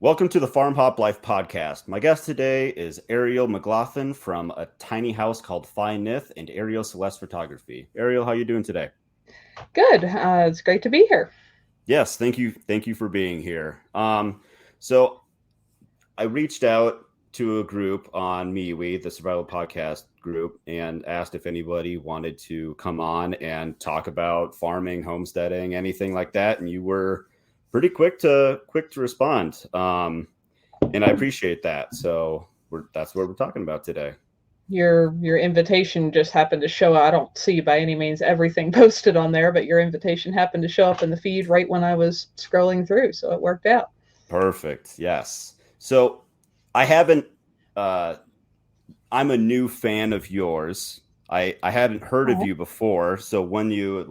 Welcome to the Farm Hop Life podcast. My guest today is Ariel McGlothlin from a tiny house called Nyth and Ariel Celeste Photography. Ariel, how are you doing today? Good. It's great to be here. Yes, thank you. Thank you for being here. So I reached out to a group on MeWe, the survival podcast group, and asked if anybody wanted to come on and talk about farming, homesteading, anything like that. And you were pretty quick to respond. And I appreciate that. So that's what we're talking about today. Your invitation just happened to show. I don't see by any means everything posted on there, but your invitation happened to show up in the feed right when I was scrolling through, so it worked out. Perfect. Yes. So I haven't. I'm a new fan of yours. I hadn't heard of Oh. you before. So when you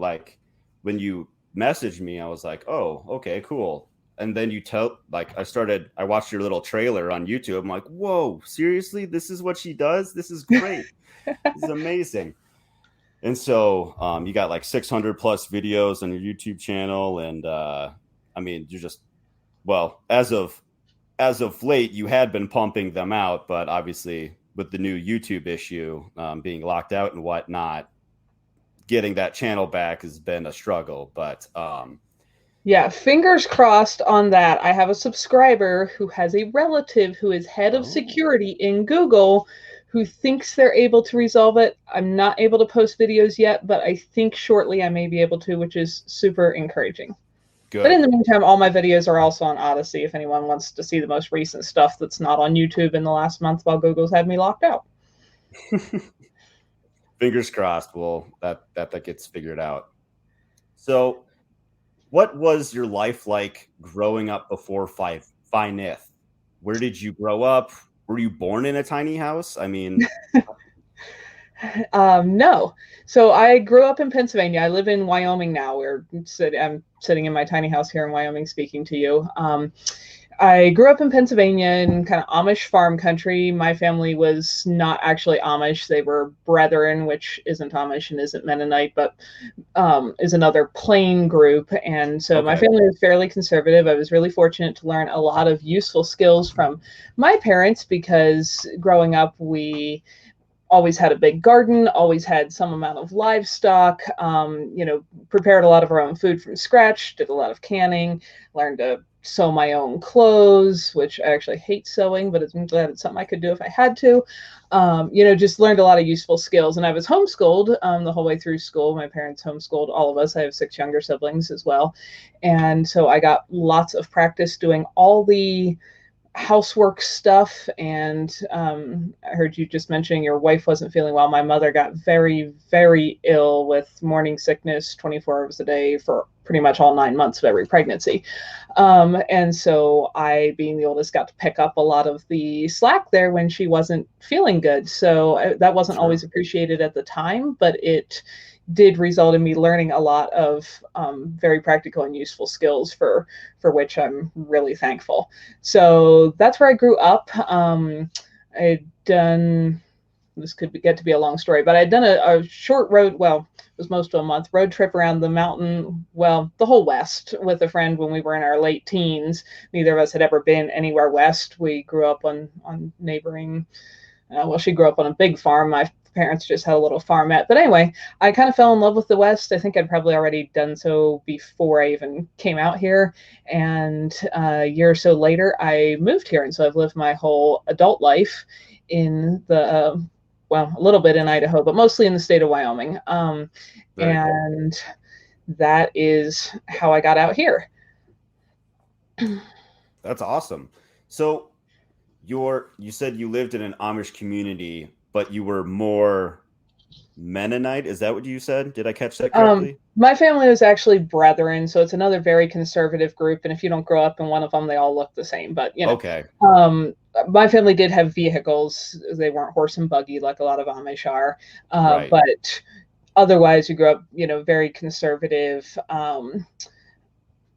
messaged me, I was like, oh, okay, cool. And then I watched your little trailer on YouTube. I'm like, whoa, seriously? This is what she does? This is great. This is amazing. And so you got like 600 plus videos on your YouTube channel. And I mean, you're just, well, as of late, you had been pumping them out, but obviously with the new YouTube issue being locked out and whatnot, getting that channel back has been a struggle. But Yeah, fingers crossed on that. I have a subscriber who has a relative who is head of oh, security in Google who thinks they're able to resolve it. I'm not able to post videos yet, but I think shortly I may be able to, which is super encouraging. But in good. the meantime, all my videos are also on Odyssey if anyone wants to see the most recent stuff that's not on YouTube in the last month while Google's had me locked out. Fingers crossed. Well, that gets figured out. So, what was your life like growing up before Nyth? Where did you grow up? Were you born in a tiny house? I mean, No. So I grew up in Pennsylvania. I live in Wyoming now. I'm sitting in my tiny house here in Wyoming speaking to you. I grew up in Pennsylvania in kind of Amish farm country. My family was not actually Amish. They were Brethren, which isn't Amish and isn't Mennonite, but is another plain group. And so my okay, family was fairly conservative. I was really fortunate to learn a lot of useful skills from my parents because growing up, we always had a big garden, always had some amount of livestock, prepared a lot of our own food from scratch, did a lot of canning, learned to sew my own clothes, which I actually hate sewing, but I'm glad it's something I could do if I had to. Just learned a lot of useful skills. And I was homeschooled the whole way through school. My parents homeschooled all of us. I have 6 younger siblings as well. And so I got lots of practice doing all the housework stuff. And I heard you just mentioning your wife wasn't feeling well. My mother got very, very ill with morning sickness 24 hours a day for pretty much all 9 months of every pregnancy. And so I, being the oldest, got to pick up a lot of the slack there when she wasn't feeling good. So that wasn't always sure. appreciated at the time, but it did result in me learning a lot of very practical and useful skills for which I'm really thankful. So that's where I grew up. I'd done, this get to be a long story, but I'd done a short road, well, it was most of a month, road trip around the mountain, well, the whole West with a friend when we were in our late teens. Neither of us had ever been anywhere west. We grew up on neighboring, she grew up on a big farm. My parents just had a little farmette. But anyway, I kind of fell in love with the West. I think I'd probably already done so before I even came out here. And a year or so later, I moved here. And so I've lived my whole adult life in a little bit in Idaho, but mostly in the state of Wyoming. Very cool. And that is how I got out here. That's awesome. So you said you lived in an Amish community, but you were more Mennonite. Is that what you said? Did I catch that correctly? My family was actually Brethren, so it's another very conservative group. And if you don't grow up in one of them, they all look the same. But Okay. my family did have vehicles; they weren't horse and buggy like a lot of Amish are. Right. But otherwise, we grew up, very conservative.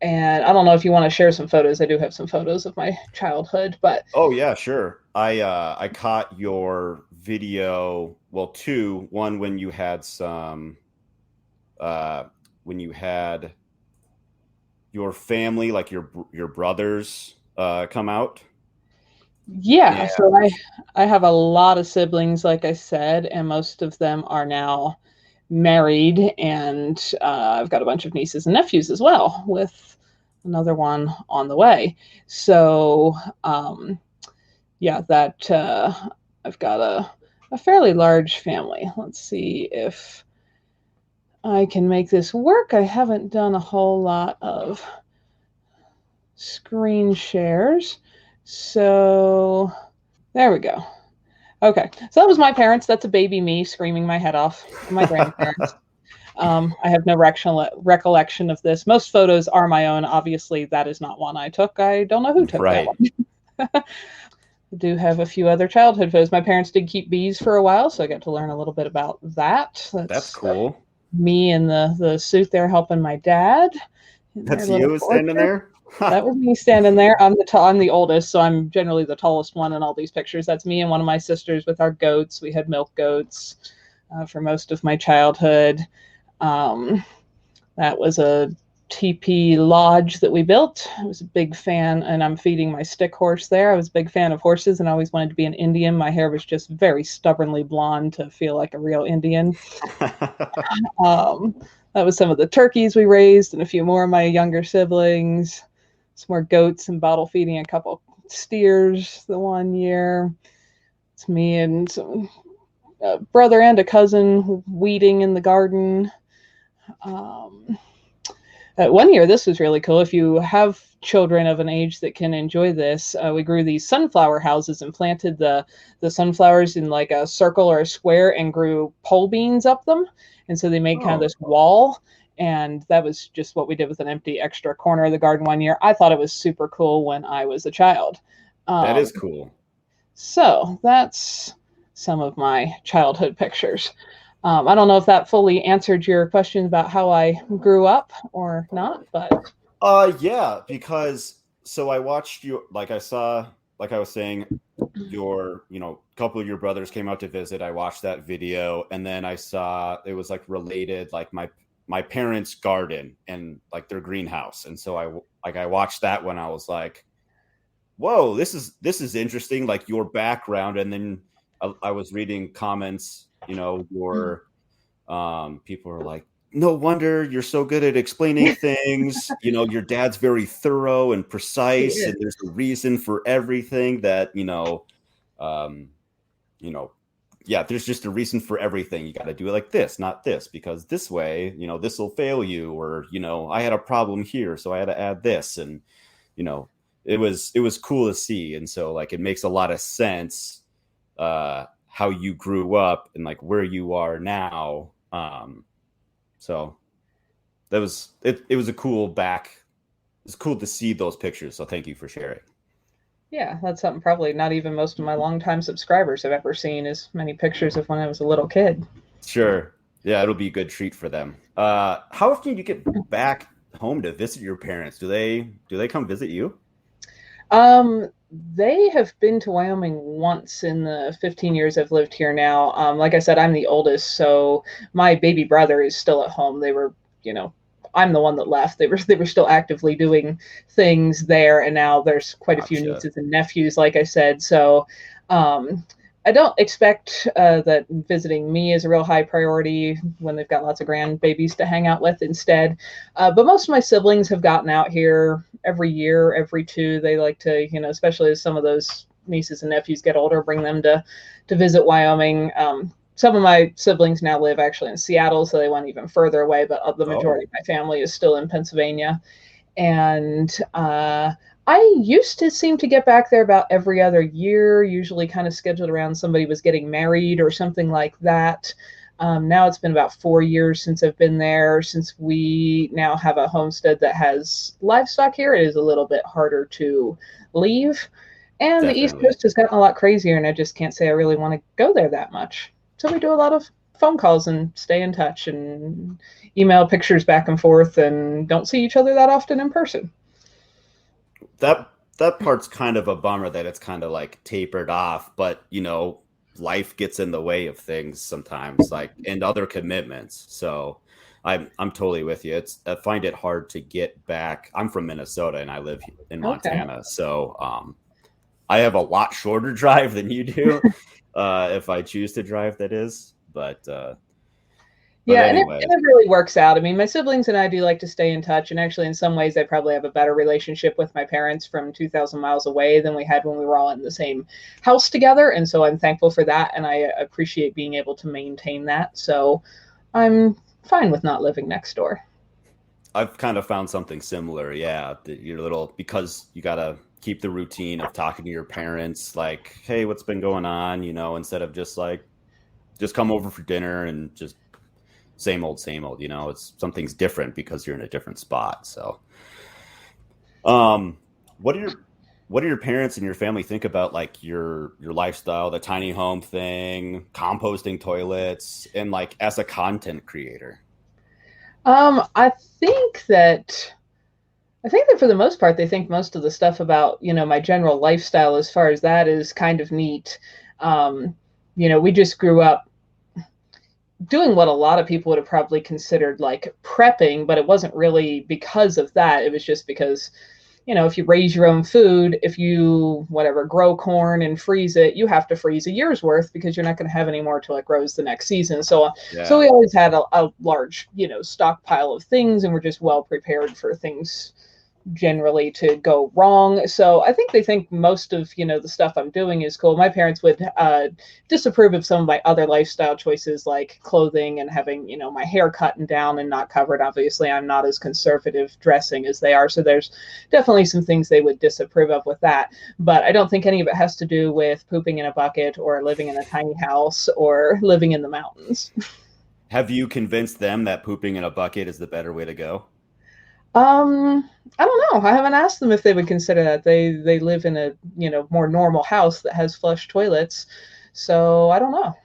And I don't know if you want to share some photos. I do have some photos of my childhood, but Oh yeah, sure. I caught your video, well, two. One when you had your family, like your brothers, come out? Yeah, so And I have a lot of siblings, like I said, and most of them are now married, and I've got a bunch of nieces and nephews as well, with another one on the way. So um, yeah, that I've got a fairly large family. Let's see if I can make this work. I haven't done a whole lot of screen shares, so there we go. Okay, so that was my parents. That's a baby me screaming my head off, and my grandparents. I have no recollection of this. Most photos are my own. Obviously, that is not one I took. I don't know who took that right, one. I do have a few other childhood photos. My parents did keep bees for a while, so I got to learn a little bit about that. that's That's cool. me in the suit there helping my dad in their That's little you standing portrait. there. That was me standing there. I'm the oldest, so I'm generally the tallest one in all these pictures. That's me and one of my sisters with our goats. We had milk goats for most of my childhood. Um, that was a TP lodge that we built. I was a big fan, and I'm feeding my stick horse there. I was a big fan of horses and I always wanted to be an Indian. My hair was just very stubbornly blonde to feel like a real Indian. Um, that was some of the turkeys we raised and a few more of my younger siblings. Some more goats and bottle feeding a couple steers the one year. It's me and some brother and a cousin weeding in the garden. Um, one year, this was really cool. If you have children of an age that can enjoy this, we grew these sunflower houses and planted the sunflowers in like a circle or a square and grew pole beans up them. And so they made kind of Oh, this wall. And that was just what we did with an empty extra corner of the garden one year. I thought it was super cool when I was a child. that Um, is cool. so that's some of my childhood pictures. I don't know if that fully answered your question about how I grew up or not, but Yeah, because so I watched you, like I saw, like I was saying, your, a couple of your brothers came out to visit. I watched that video, and then I saw it was like related, like my parents' garden and like their greenhouse, and so I watched that when I was like, whoa, this is interesting, like your background, and then I was reading comments, your people are like, no wonder you're so good at explaining things. Your dad's very thorough and precise, yeah. and there's a reason for everything that, um, you know, yeah, there's just a reason for everything. You got to do it like this, not this, because this way, this will fail you, or, I had a problem here, so I had to add this. And, you know, it was cool to see. And so like, it makes a lot of sense, how you grew up and like where you are now. So that was it. It was a cool back. It's cool to see those pictures. So thank you for sharing. Yeah, that's something probably not even most of my longtime subscribers have ever seen as many pictures of when I was a little kid. Sure. Yeah, it'll be a good treat for them. How often do you get back home to visit your parents? Do they come visit you? Um, they have been to Wyoming once in the 15 years I've lived here now. Like I said, I'm the oldest, so my baby brother is still at home. They were, you know, I'm the one that left. They were still actively doing things there, and now there's quite a few Gotcha. nieces and nephews, like I said. So um, I don't expect that visiting me is a real high priority when they've got lots of grandbabies to hang out with instead. But most of my siblings have gotten out here every year, every two. They like to, especially as some of those nieces and nephews get older, bring them to visit Wyoming. Some of my siblings now live actually in Seattle, so they went even further away, but the majority Oh, of my family is still in Pennsylvania. And I used to seem to get back there about every other year, usually kind of scheduled around somebody was getting married or something like that. Now it's been about 4 years since I've been there. Since we now have a homestead that has livestock here, it is a little bit harder to leave. And the East definitely. Coast has gotten a lot crazier, and I just can't say I really want to go there that much. So we do a lot of phone calls and stay in touch and email pictures back and forth and don't see each other that often in person. That part's kind of a bummer that it's kind of like tapered off, but life gets in the way of things sometimes, like and other commitments. So I'm totally with you. I find it hard to get back. I'm from Minnesota and I live in Okay. Montana, so I have a lot shorter drive than you do, if I choose to drive. That is, but Yeah, and anyway, it really works out. I mean, my siblings and I do like to stay in touch, and actually, in some ways, I probably have a better relationship with my parents from 2,000 miles away than we had when we were all in the same house together. And so I'm thankful for that, and I appreciate being able to maintain that. So I'm fine with not living next door. I've kind of found something similar. Yeah, you're little because you gotta keep the routine of talking to your parents, like, hey, what's been going on? Instead of just like just come over for dinner and just same old, same old. It's something's different because you're in a different spot. So, um, what are your what do your parents and your family think about like your lifestyle, the tiny home thing, composting toilets, and like as a content creator? I think that for the most part, they think most of the stuff about my general lifestyle, as far as that, is kind of neat. Um, we just grew up doing what a lot of people would have probably considered like prepping, but it wasn't really because of that. It was just because, if you raise your own food, if you whatever grow corn and freeze it, you have to freeze a year's worth because you're not going to have any more till it grows the next season. So Yeah, we always had a large, stockpile of things, and we're just well prepared for things generally to go wrong. So I think they think most of the stuff I'm doing is cool. My parents would disapprove of some of my other lifestyle choices, like clothing and having my hair cut and down and not covered. Obviously, I'm not as conservative dressing as they are, so there's definitely some things they would disapprove of with that. But I don't think any of it has to do with pooping in a bucket or living in a tiny house or living in the mountains. have you convinced them that pooping in a bucket is the better way to go? I don't know. I haven't asked them if they would consider that. They live in a more normal house that has flush toilets, so I don't know.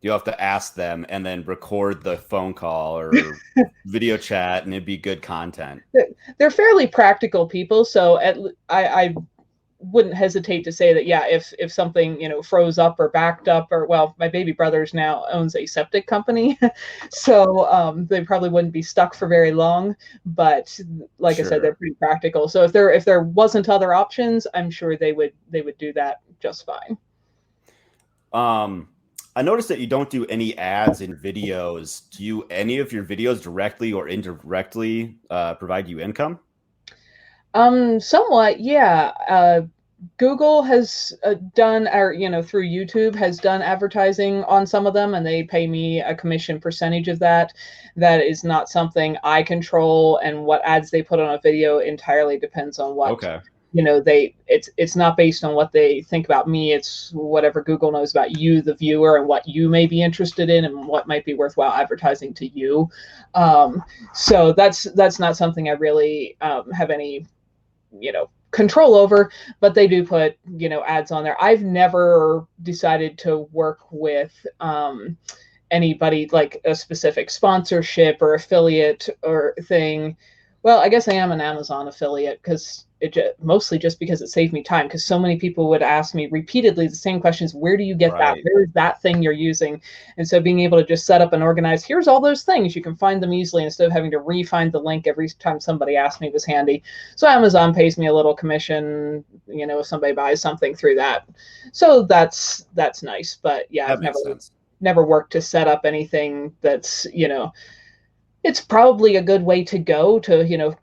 You have to ask them and then record the phone call or video chat, and it'd be good content. They're fairly practical people, so I wouldn't hesitate to say that, yeah, if something froze up or backed up, or, well, my baby brother's now owns a septic company, so they probably wouldn't be stuck for very long. But like I said, they're Sure. pretty practical, so if there wasn't other options, I'm sure they would do that just fine. Um, I noticed that you don't do any ads in videos. Do you any of your videos directly or indirectly provide you income? Somewhat, yeah. Google has done, or through YouTube has done advertising on some of them, and they pay me a commission percentage of that. That is not something I control, and what ads they put on a video entirely depends on what Okay. it's not based on what they think about me. It's whatever Google knows about you, the viewer, and what you may be interested in and what might be worthwhile advertising to you. So that's not something I really have any control over, but they do put ads on there. I've never decided to work with anybody like a specific sponsorship or affiliate or thing. Well, I guess I am an Amazon affiliate because mostly just because it saved me time, because so many people would ask me repeatedly the same questions: where do you get that? Right. Where is that thing you're using? And so being able to just set up and organize, here's all those things, you can find them easily instead of having to re-find the link every time somebody asked me, was handy. So Amazon pays me a little commission, if somebody buys something through that. So that's nice. But yeah, That I've never makes sense. never worked to set up anything that's it's probably a good way to go to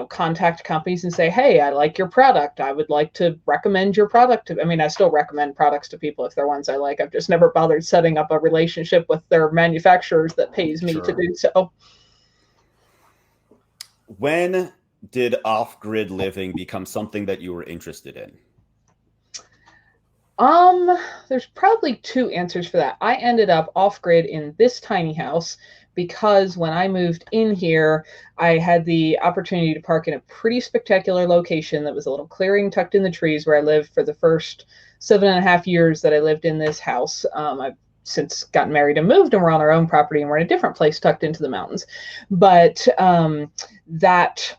contact companies and say, hey, I like your product, I would like to recommend your product I mean, I still recommend products to people if they're ones I like. I've just never bothered setting up a relationship with their manufacturers that pays me to Sure. do so. When did off-grid living become something that you were interested in? Um, there's probably two answers for that. I ended up off grid in this tiny house because when I moved in here, I had the opportunity to park in a pretty spectacular location that was a little clearing tucked in the trees where I lived for the first 7.5 years that I lived in this house. I've since gotten married and moved, and we're on our own property, and we're in a different place tucked into the mountains. But that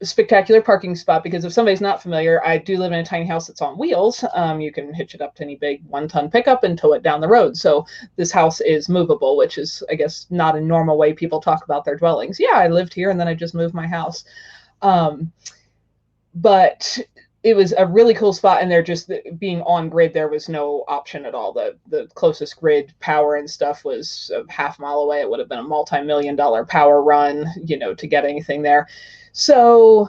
spectacular parking spot, because if somebody's not familiar, I do live in a tiny house that's on wheels. You can hitch it up to any big 1-ton pickup and tow it down the road. So this house is movable, which is, I guess, not a normal way people talk about their dwellings. Yeah, I lived here and then I just moved my house. But it was a really cool spot, and there just being on grid, there was no option at all. The closest grid power and stuff was a half mile away. It would have been a multi-million-dollar power run, to get anything there. So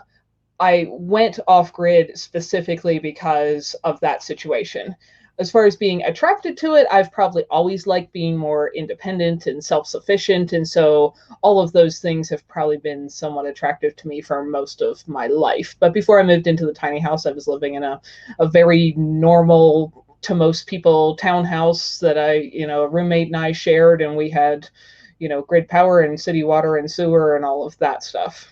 I went off grid specifically because of that situation. As far as being attracted to it, I've probably always liked being more independent and self-sufficient. And so all of those things have probably been somewhat attractive to me for most of my life. But before I moved into the tiny house, I was living in a very normal, to most people, townhouse that a roommate and I shared, and we had, grid power and city water and sewer and all of that stuff.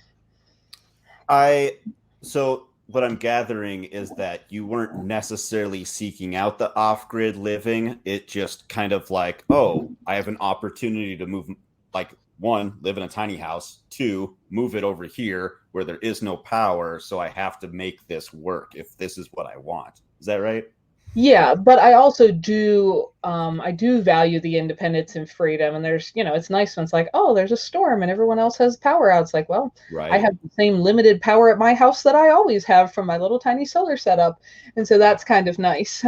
So what I'm gathering is that you weren't necessarily seeking out the off-grid living. It just kind of like, oh, I have an opportunity to move, like, one, live in a tiny house, two, move it over here where there is no power, so I have to make this work if this is what I want. Is that right? Yeah, but I also do I do value the independence and freedom. And there's, it's nice when it's like, oh, there's a storm and everyone else has power out. It's like, well, I Right. have the same limited power at my house that I always have from my little tiny solar setup. And so that's kind of nice.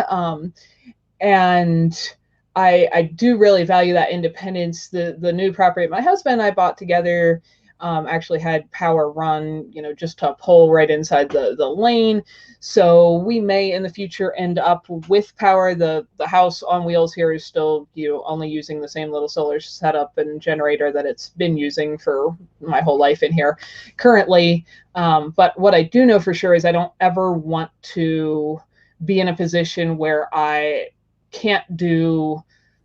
And I do really value that independence. The new property my husband and I bought together actually had power run, just to a pole right inside the lane. So we may in the future end up with power. The house on wheels here is still, only using the same little solar setup and generator that it's been using for my whole life in here currently. But what I do know for sure is I don't ever want to be in a position where I can't do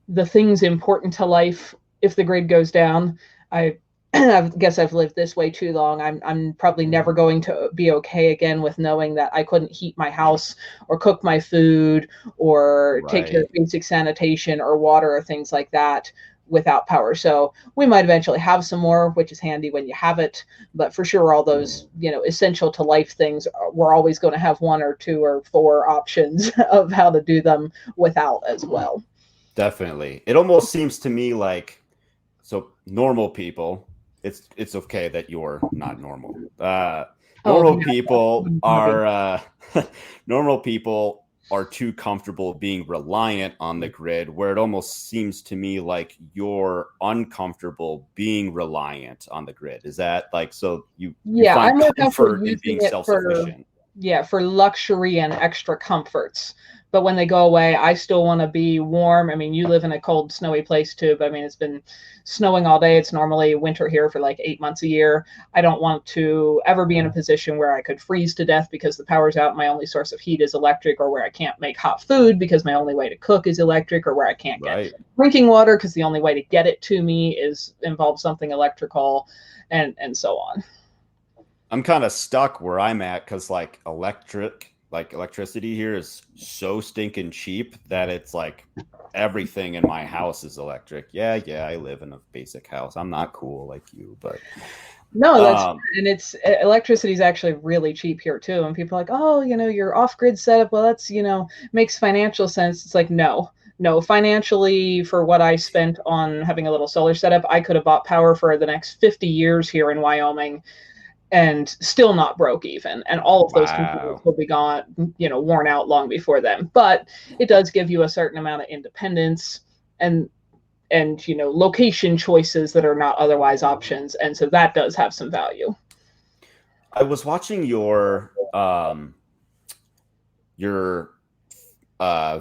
the things important to life if the grid goes down. I guess I've lived this way too long. I'm probably never going to be okay again with knowing that I couldn't heat my house or cook my food or take care Right. of basic sanitation or water or things like that without power. So we might eventually have some more, which is handy when you have it. But for sure, all those, essential to life things, we're always going to have one or two or four options of how to do them without as well. Definitely. It almost seems to me like, so normal people, it's okay that you're not normal. Oh, Normal people yeah. are normal people are too comfortable being reliant on the grid, where it almost seems to me like you're uncomfortable being reliant on the grid. Is that like, so you Yeah, find I'm more comfortable comfort in using being it for, self-sufficient? yeah, for luxury and extra comforts. But when they go away, I still want to be warm. I mean, you live in a cold, snowy place too, but I mean, it's been snowing all day. It's normally winter here for like 8 months a year. I don't want to ever be in a position where I could freeze to death because the power's out. My only source of heat is electric, or where I can't make hot food because my only way to cook is electric, or where I can't get Right. drinking water because the only way to get it to me is involves something electrical, and so on. I'm kind of stuck where I'm at because electricity here is so stinking cheap that it's like everything in my house is electric. Yeah, yeah, I live in a basic house. I'm not cool like you, but No, that's, um and it's, electricity is actually really cheap here too. And people are like, oh, you're off grid setup. Well, that's, makes financial sense. It's like, no, no, financially, for what I spent on having a little solar setup, I could have bought power for the next 50 years here in Wyoming and still not broke even. And all of those computers wow. will be gone, worn out long before then. But it does give you a certain amount of independence and location choices that are not otherwise options, and so that does have some value. I was watching your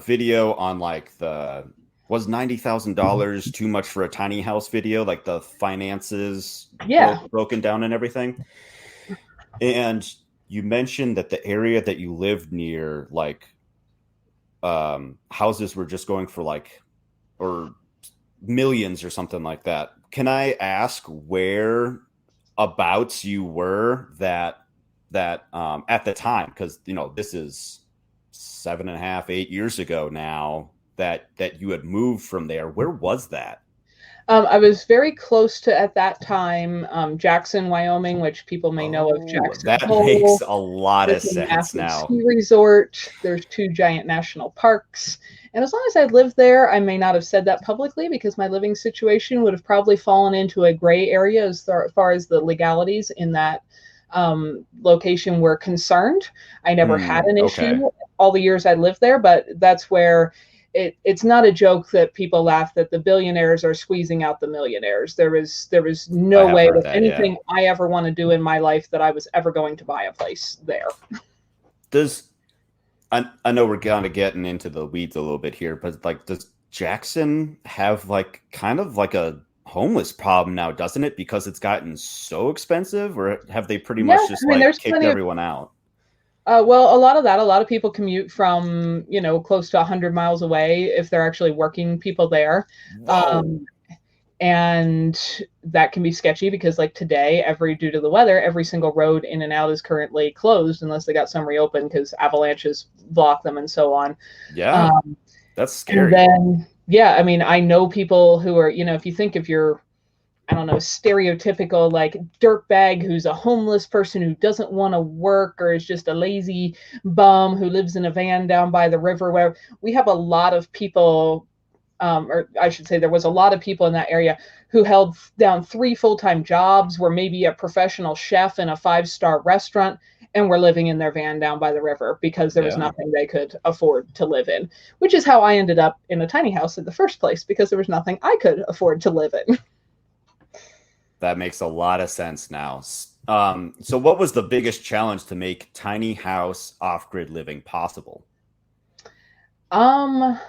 video on like the was $90,000 too much for a tiny house video, like the finances Yeah. broken down and everything. And you mentioned that the area that you lived near, like houses were just going for like or millions or something like that. Can I ask where abouts you were that at the time? Because this is 7.5, 8 years ago now that you had moved from there. Where was that? I was very close to, at that time, Jackson, Wyoming, which people may know of Oh, Jackson that makes Hole. a lot of It's a sense massive now. ski resort. There's two giant national parks. And as long as I lived there, I may not have said that publicly because my living situation would have probably fallen into a gray area as far as the legalities in that location were concerned. I never had an Okay. issue all the years I lived there, but that's where it's not a joke that people laugh that the billionaires are squeezing out the millionaires. There was I no have way heard with that, yeah. anything I ever want to do in my life that I was ever going to buy a place there. Does I know we're kind of getting into the weeds a little bit here, but like, does Jackson have like kind of like a homeless problem now, doesn't it? Because it's gotten so expensive, or have they pretty Yeah, much I just mean, like there's kicked plenty of. everyone out? Well, a lot of that. A lot of people commute from close to 100 miles away if they're actually working people there. Whoa. Um, and that can be sketchy because like today, due to the weather, every single road in and out is currently closed unless they got some reopened because avalanches block them and so on. Yeah, um, that's and scary. then yeah, I mean, I know people who are, if you think of your, I don't know, stereotypical like dirtbag who's a homeless person who doesn't want to work or is just a lazy bum who lives in a van down by the river, where we have a lot of people, or I should say, there was a lot of people in that area who held down 3 full-time jobs, were maybe a professional chef in a 5-star restaurant, and were living in their van down by the river because there was Yeah, nothing they could afford to live in, which is how I ended up in a tiny house in the first place because there was nothing I could afford to live in. that makes a lot of sense now. So what was the biggest challenge to make tiny house off-grid living possible? Um,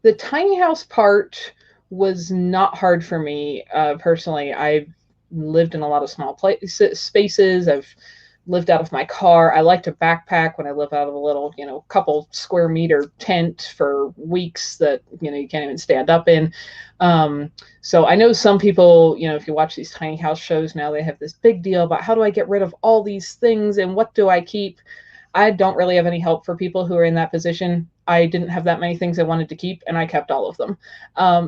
the tiny house part was not hard for me personally. I've lived in a lot of small places, spaces. I've lived out of my car. I like to backpack when I live out of a little, couple square meter tent for weeks that, you can't even stand up in. Um, so I know some people, if you watch these tiny house shows now, they have this big deal about how do I get rid of all these things and what do I keep? I don't really have any help for people who are in that position. I didn't have that many things I wanted to keep, and I kept all of them.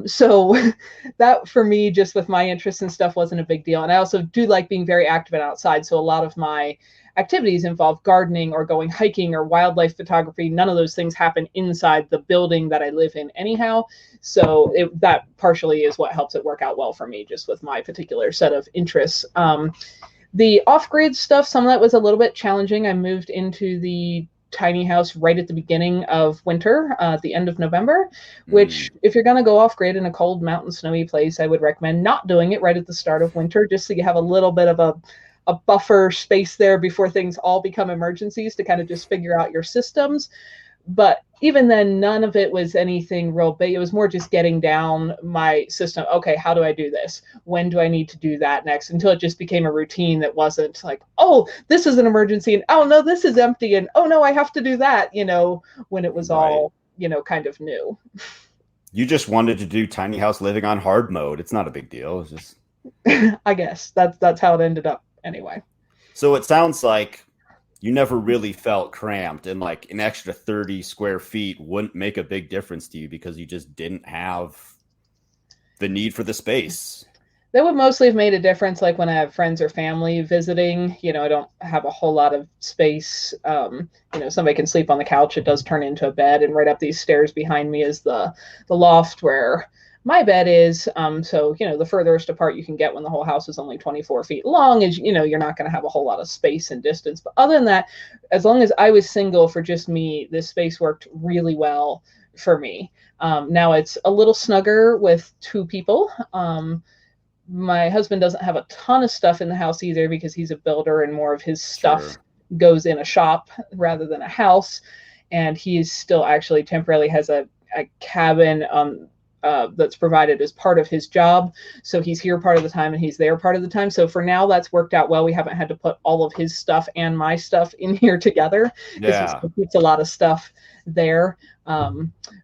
So that for me, just with my interests and stuff, wasn't a big deal. And I also do like being very active and outside. So a lot of my activities involve gardening or going hiking or wildlife photography. None of those things happen inside the building that I live in anyhow. So that partially is what helps it work out well for me, just with my particular set of interests. The off-grid stuff, some of that was a little bit challenging. I moved into the tiny house right at the beginning of winter, at the end of November, which Mm, if you're going to go off-grid in a cold mountain snowy place, I would recommend not doing it right at the start of winter, just so you have a little bit of a buffer space there before things all become emergencies to kind of just figure out your systems. But even then, none of it was anything real big. It was more just getting down my system. Okay, how do I do this? When do I need to do that next? Until it just became a routine that wasn't like, oh, this is an emergency, and oh no, this is empty, and oh no, I have to do that, when it was right. all, kind of new. You just wanted to do tiny house living on hard mode. It's not a big deal. It's just I guess that's how it ended up anyway. so it sounds like you never really felt cramped, and like an extra 30 square feet wouldn't make a big difference to you because you just didn't have the need for the space. That would mostly have made a difference like when I have friends or family visiting. I don't have a whole lot of space. Somebody can sleep on the couch. It does turn into a bed, and right up these stairs behind me is the loft where my bed is. So the furthest apart you can get when the whole house is only 24 feet long is, you're not going to have a whole lot of space and distance. But other than that, as long as I was single for just me, this space worked really well for me. Now it's a little snugger with two people. My husband doesn't have a ton of stuff in the house either because he's a builder and more of his stuff Sure. goes in a shop rather than a house. And he is still actually temporarily has a cabin that's provided as part of his job. So he's here part of the time and he's there part of the time. So for now, that's worked out well. We haven't had to put all of his stuff and my stuff in here together because he Yeah. still keeps a lot of stuff there.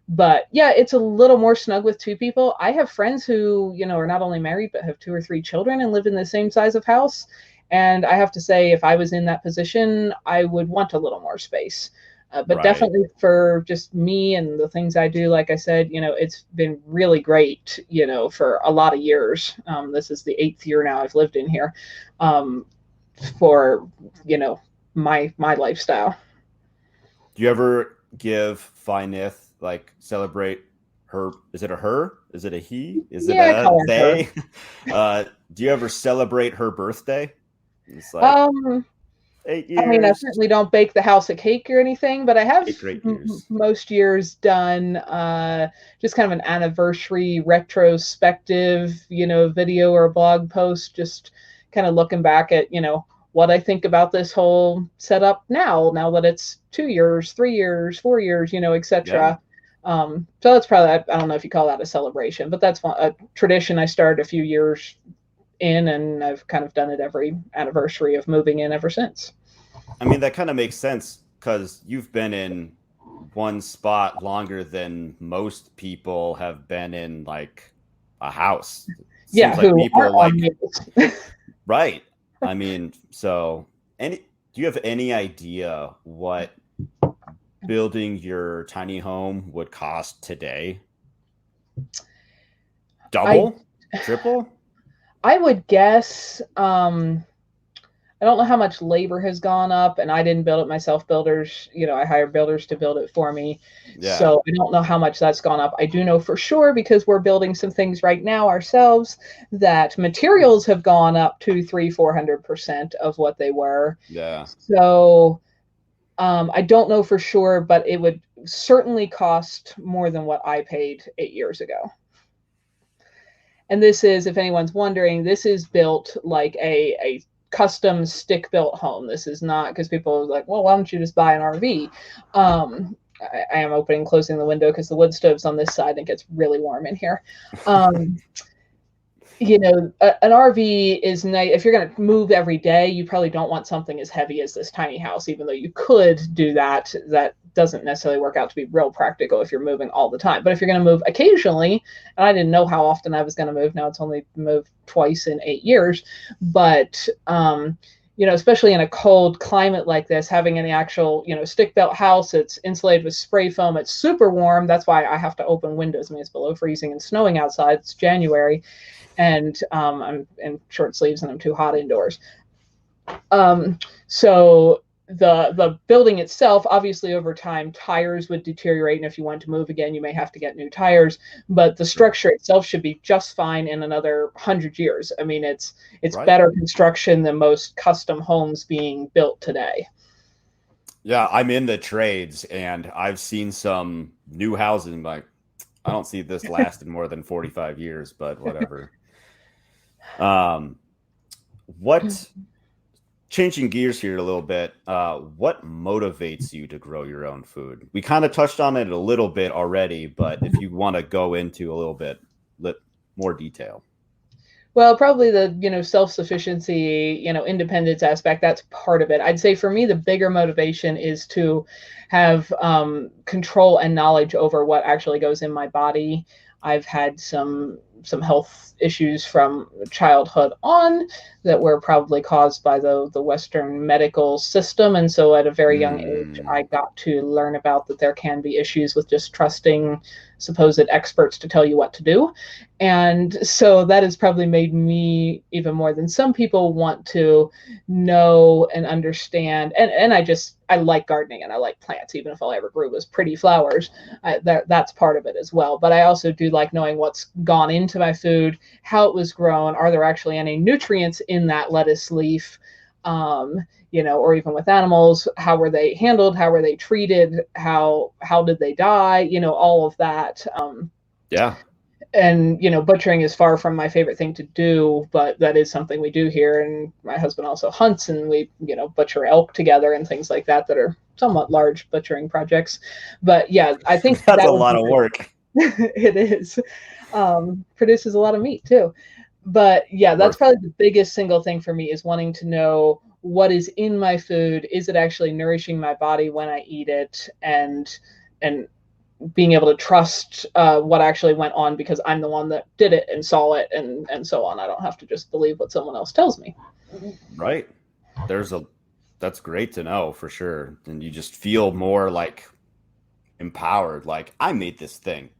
But yeah, it's a little more snug with two people. I have friends who, are not only married, but have 2 or 3 children and live in the same size of house. And I have to say, if I was in that position, I would want a little more space. But Right. definitely for just me and the things I do, like I said, it's been really great, for a lot of years. This is the 8th year now I've lived in here, um, for, my lifestyle. Do you ever give Nyth, like, celebrate her? Is it a her? Is it a he? Is it Yeah, I a call her they? uh, do you ever celebrate her birthday? It's her. like 8 I mean, I years, certainly don't bake the house a cake or anything, but I have 8 great years. most years done just kind of an anniversary retrospective, video or a blog post, just kind of looking back at, what I think about this whole setup now that it's 2 years, 3 years, 4 years, Yeah. etc. So that's probably, I don't know if you call that a celebration, but that's a tradition I started a few years in, and I've kind of done it every anniversary of moving in ever since. I mean, that kind of makes sense because you've been in one spot longer than most people have been in like a house. It Yeah, seems like who aren't people on like, mute. right. I mean, so any do you have any idea what building your tiny home would cost today? I Double? Triple? I would guess. I don't know how much labor has gone up, and I didn't build it myself. Builders, I hired builders to build it for me, Yeah. so I don't know how much that's gone up. I do know for sure, because we're building some things right now ourselves, that materials have gone up 2, 3, 400% of what they were. Yeah. So I don't know for sure, but it would certainly cost more than what I paid 8 years ago. And this is, if anyone's wondering, this is built like a custom stick built home. This is not, because people are like, well, why don't you just buy an RV? I am opening and closing the window because the wood stove's on this side and it gets really warm in here. Um, an RV is nice. If you're going to move every day, you probably don't want something as heavy as this tiny house, even though you could do that. That doesn't necessarily work out to be real practical if you're moving all the time. But if you're going to move occasionally, and I didn't know how often I was going to move. Now it's only moved twice in 8 years. But, especially in a cold climate like this, having an actual, stick built house, it's insulated with spray foam, it's super warm. That's why I have to open windows. I mean, it's below freezing and snowing outside. It's January, and I'm in short sleeves and I'm too hot indoors. So the building itself, obviously over time, tires would deteriorate, and if you want to move again, you may have to get new tires. But the Sure. structure itself should be just fine in another 100 years. I mean, it's Right. better construction than most custom homes being built today. Yeah, I'm in the trades and I've seen some new housing like I don't see this lasting more than 45 years, but whatever. Um, what changing gears here a little bit, what motivates you to grow your own food? We kind of touched on it a little bit already, but if you want to go into a little bit more detail. Well, probably the, self-sufficiency, independence aspect, that's part of it. I'd say for me, the bigger motivation is to have control and knowledge over what actually goes in my body. I've had some health issues from childhood on that were probably caused by the Western medical system. And so at a very young age, Mm, I got to learn about that there can be issues with just trusting supposed experts to tell you what to do. And so that has probably made me, even more than some people, want to know and understand. And I like gardening and I like plants, even if all I ever grew was pretty flowers. That's part of it as well. But I also do like knowing what's gone into my food, how it was grown, are there actually any nutrients in that lettuce leaf, or even with animals, how were they handled, how were they treated, how did they die, all of that. yeah. And butchering is far from my favorite thing to do, but that is something we do here. And my husband also hunts, and we butcher elk together and things like that are somewhat large butchering projects. But yeah, I think That's that a would lot be of work. it is. Produces a lot of meat too. But yeah, that's Worth. probably the biggest single thing for me, is wanting to know what is in my food. Is it actually nourishing my body when I eat it? And being able to trust what actually went on, because I'm the one that did it and saw it, and so on. I don't have to just believe what someone else tells me. Right. There's a that's great to know for sure. And you just feel more like empowered. Like I made this thing.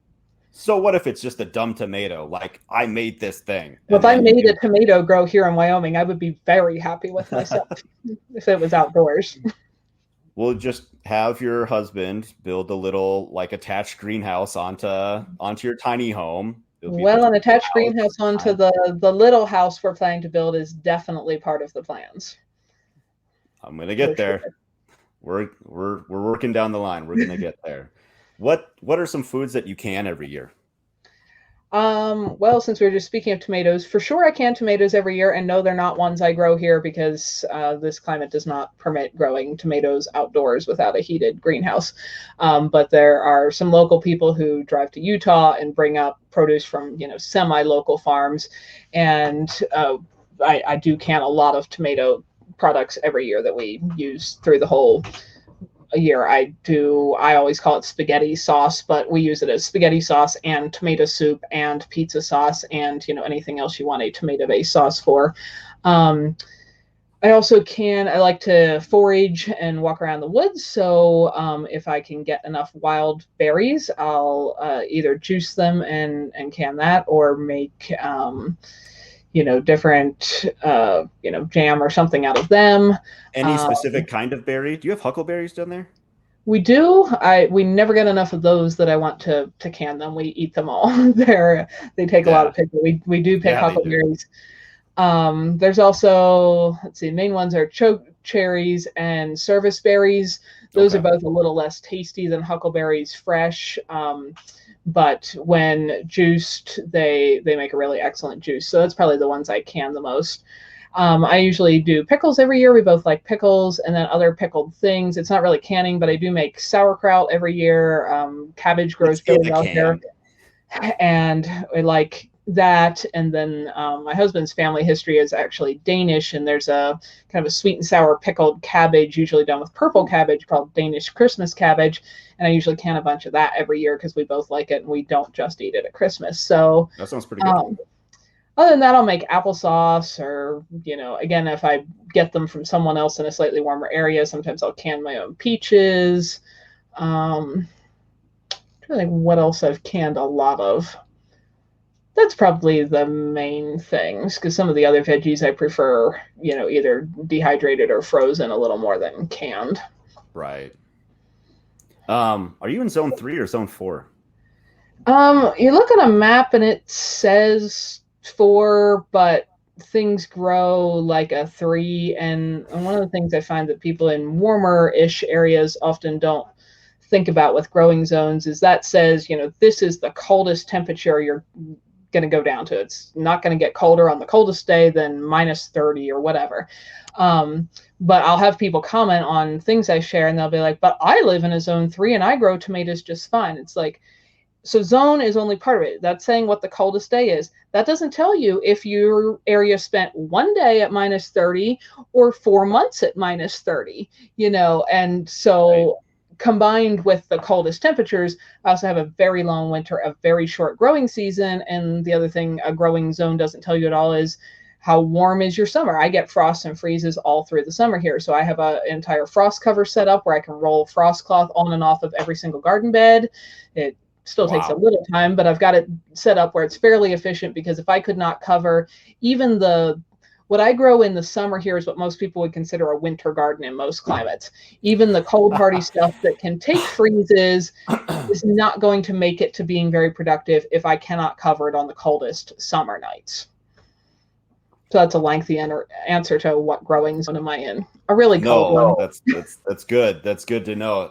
So what if it's just a dumb tomato? Like I made this thing, Well, and if I then you made a can tomato grow here in Wyoming, I would be very happy with myself if it was outdoors. we'll just have your husband build a little like attached greenhouse onto your tiny home. It'll be Well, just an attached house. greenhouse onto the little house we're planning to build is definitely part of the plans. I'm gonna For get sure. there. We're working down the line. We're gonna get there. What are some foods that you can every year? Well, since we were just speaking of tomatoes, for sure I can tomatoes every year, and no, they're not ones I grow here because this climate does not permit growing tomatoes outdoors without a heated greenhouse. But there are some local people who drive to Utah and bring up produce from semi-local farms, and I do can a lot of tomato products every year that we use through the whole a year. I always call it spaghetti sauce, but we use it as spaghetti sauce and tomato soup and pizza sauce and anything else you want a tomato based sauce for. um, I like to forage and walk around the woods, so if I can get enough wild berries, I'll either juice them and can that, or make different jam or something out of them. Any uh, specific kind of berry? Do you have huckleberries down there? we never get enough of those that I want to can them. We eat them all. They take a lot Yeah, of pickle. We do pick yeah, they do. huckleberries. There's also, let's see, main ones are choke cherries and service berries. Those are Okay, both a little less tasty than huckleberries fresh. But when juiced, they make a really excellent juice. So that's probably the ones I can the most. I usually do pickles every year. We both like pickles, and then other pickled things. It's not really canning, but I do make sauerkraut every year. Cabbage it's grows in really a well here, can. and I like that. And then my husband's family history is actually Danish, and there's a kind of a sweet and sour pickled cabbage, usually done with purple cabbage, called Danish Christmas cabbage. And I usually can a bunch of that every year because we both like it, and we don't just eat it at Christmas. So That sounds pretty good. um, other than that, I'll make applesauce, or, again, if I get them from someone else in a slightly warmer area, sometimes I'll can my own peaches. Um, I don't think what else I've canned a lot of. That's probably the main things, because some of the other veggies I prefer, either dehydrated or frozen a little more than canned. Right. Are you in zone 3 or zone 4? You look at a map and it says 4, but things grow like a 3. And one of the things I find that people in warmer-ish areas often don't think about with growing zones is that says, this is the coldest temperature you're going to go down to. It's not going to get colder on the coldest day than -30 or whatever. But I'll have people comment on things I share, and they'll be like, but I live in a zone 3 and I grow tomatoes just fine. It's like, so zone is only part of it. That's saying what the coldest day is. That doesn't tell you if your area spent one day at -30 or 4 months at -30, and Right. so combined with the coldest temperatures, I also have a very long winter, a very short growing season. And the other thing a growing zone doesn't tell you at all is how warm is your summer. I get frosts and freezes all through the summer here. So I have an entire frost cover set up where I can roll frost cloth on and off of every single garden bed. It still takes a Wow. little time, but I've got it set up where it's fairly efficient, because if I could not cover even what I grow in the summer here is what most people would consider a winter garden in most climates. Even the cold hardy stuff that can take freezes is not going to make it to being very productive if I cannot cover it on the coldest summer nights. So that's a lengthy answer to what growing zone am I in. A really cold No, one. that's good. That's good to know.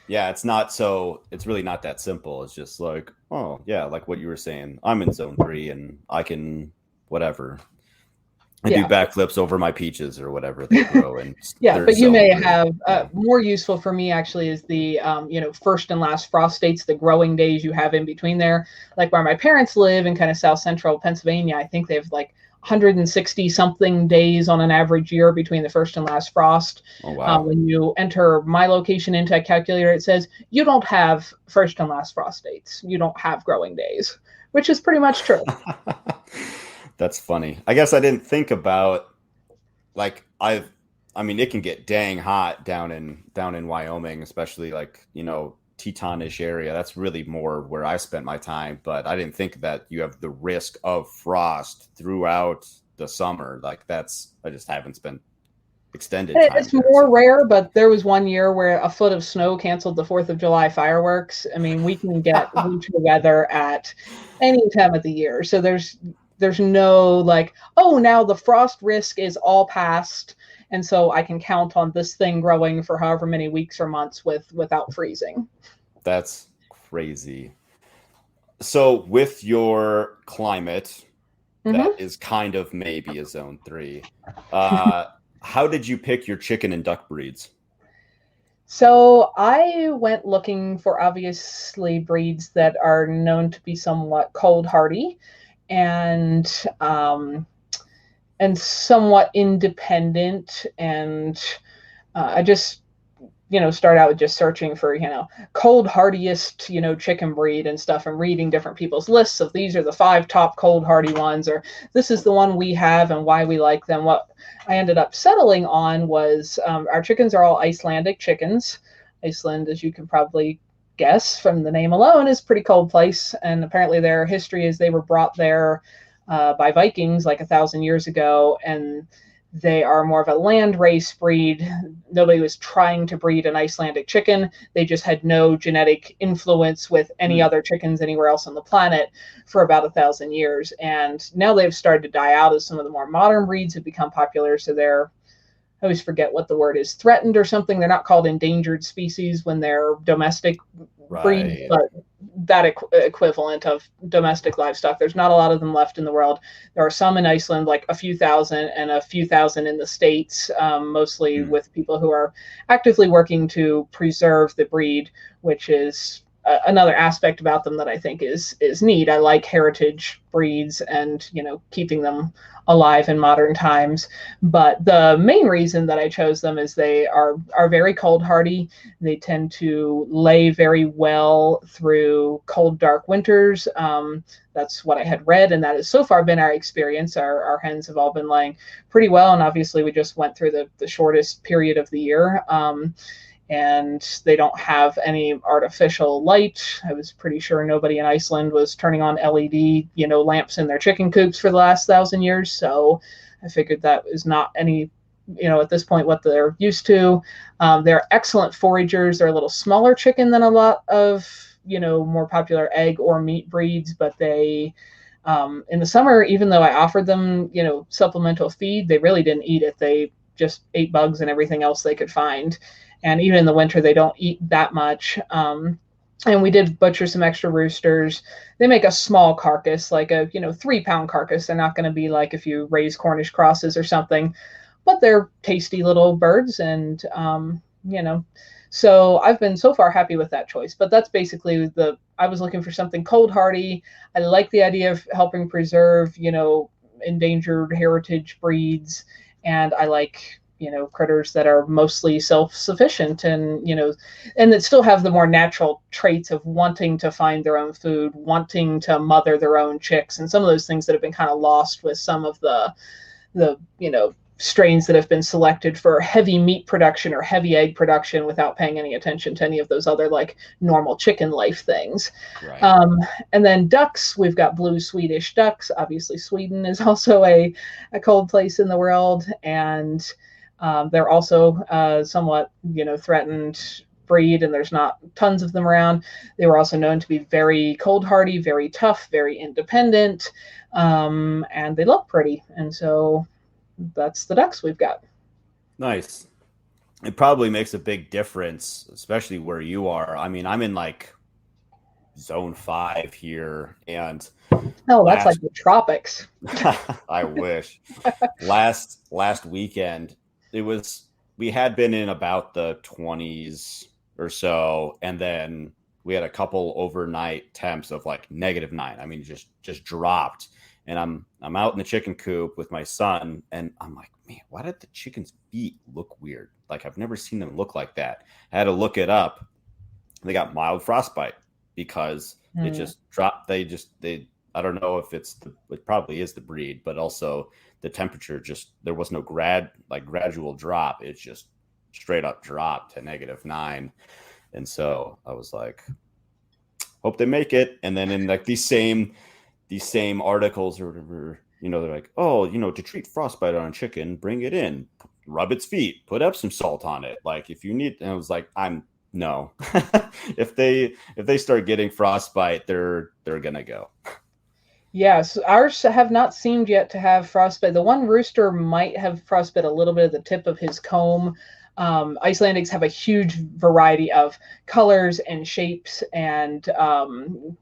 Yeah, it's really not that simple. It's just like, oh yeah, like what you were saying. I'm in zone 3 and I can whatever. I do Yeah. backflips over my peaches or whatever they grow, and Yeah, they're but you zone may 3. have Yeah. more useful for me actually is the first and last frost dates, the growing days you have in between there. Like where my parents live in kind of south central Pennsylvania, I think they have like 160 something days on an average year between the first and last frost. Oh wow. When you enter my location into a calculator, it says you don't have first and last frost dates. You don't have growing days, which is pretty much true. That's funny. I guess I didn't think about like I mean, it can get dang hot down in Wyoming, especially like, Tetonish area. That's really more where I spent my time, but I didn't think that you have the risk of frost throughout the summer. Like I just haven't spent extended time It's there. more So rare, but there was one year where a foot of snow canceled the 4th of July fireworks. I mean, we can get winter weather at any time of the year. So there's no like, oh, now the frost risk is all past, and so I can count on this thing growing for however many weeks or months without freezing. that's crazy. So with your climate, that Mm-hmm. is kind of maybe a zone 3. Uh, how did you pick your chicken and duck breeds? So I went looking for obviously breeds that are known to be somewhat cold hardy and um, and somewhat independent. And I just start out with just searching for cold hardiest chicken breed and stuff, and reading different people's lists of these are the 5 top cold hardy ones, or this is the one we have and why we like them. What I ended up settling on was our chickens are all Icelandic chickens. Iceland, as you can probably guess from the name alone, is a pretty cold place, and apparently their history is they were brought there by Vikings like 1,000 years ago, and they are more of a land race breed. Nobody was trying to breed an Icelandic chicken. They just had no genetic influence with any Hmm. other chickens anywhere else on the planet for about 1,000 years. And now they've started to die out as some of the more modern breeds have become popular. So they're, I always forget what the word is, threatened or something. They're not called endangered species when they're domestic breeds, Right. but that equivalent of domestic livestock. There's not a lot of them left in the world. There are some in Iceland, like a few thousand, and a few thousand in the States, mostly Hmm. with people who are actively working to preserve the breed, which is another aspect about them that I think is neat. I like heritage breeds and keeping them alive in modern times. But the main reason that I chose them is they are very cold hardy. They tend to lay very well through cold, dark winters. That's what I had read, and that has so far been our experience. Our hens have all been laying pretty well, and obviously we just went through the shortest period of the year. And they don't have any artificial light. I was pretty sure nobody in Iceland was turning on LED, lamps in their chicken coops for the last 1,000 years. So I figured that is not any, at this point, what they're used to. They're excellent foragers. They're a little smaller chicken than a lot of, more popular egg or meat breeds, but they, in the summer, even though I offered them, supplemental feed, they really didn't eat it. They just ate bugs and everything else they could find. And even in the winter, they don't eat that much. And we did butcher some extra roosters. They make a small carcass, like a 3-pound carcass. They're not going to be like if you raise Cornish crosses or something, but they're tasty little birds, and So I've been so far happy with that choice. But that's basically I was looking for something cold hardy. I like the idea of helping preserve endangered heritage breeds, and I like critters that are mostly self-sufficient, and that still have the more natural traits of wanting to find their own food, wanting to mother their own chicks, and some of those things that have been kind of lost with some of the strains that have been selected for heavy meat production or heavy egg production without paying any attention to any of those other like normal chicken life things. Right. And then ducks, we've got blue Swedish ducks. Obviously, Sweden is also a cold place in the world, and they're also somewhat threatened breed, and there's not tons of them around. They were also known to be very cold hardy, very tough, very independent, and they look pretty. And so that's the ducks we've got. Nice. It probably makes a big difference, especially where you are. I mean, I'm in like zone 5 here, and Oh, that's like last the tropics. I wish last weekend it was we had been in about the 20s or so, and then we had a couple overnight temps of like -9. I mean, just dropped. And I'm out in the chicken coop with my son, and I'm like, man, why did the chicken's feet look weird? Like I've never seen them look like that. I had to look it up. They got mild frostbite because it Mm. just dropped. They I don't know if it probably is the breed, but also the temperature, just there was no gradual drop. It's just straight up dropped to -9. And so I was like, hope they make it. And then in like these same articles or whatever, they're like, oh, to treat frostbite on a chicken, bring it in, rub its feet, put Epsom salt on it. Like if you need, and I was like, no. if they start getting frostbite, they're gonna go. Yes, ours have not seemed yet to have frostbite. The one rooster might have frostbite a little bit at the tip of his comb. Icelandics have a huge variety of colors and shapes and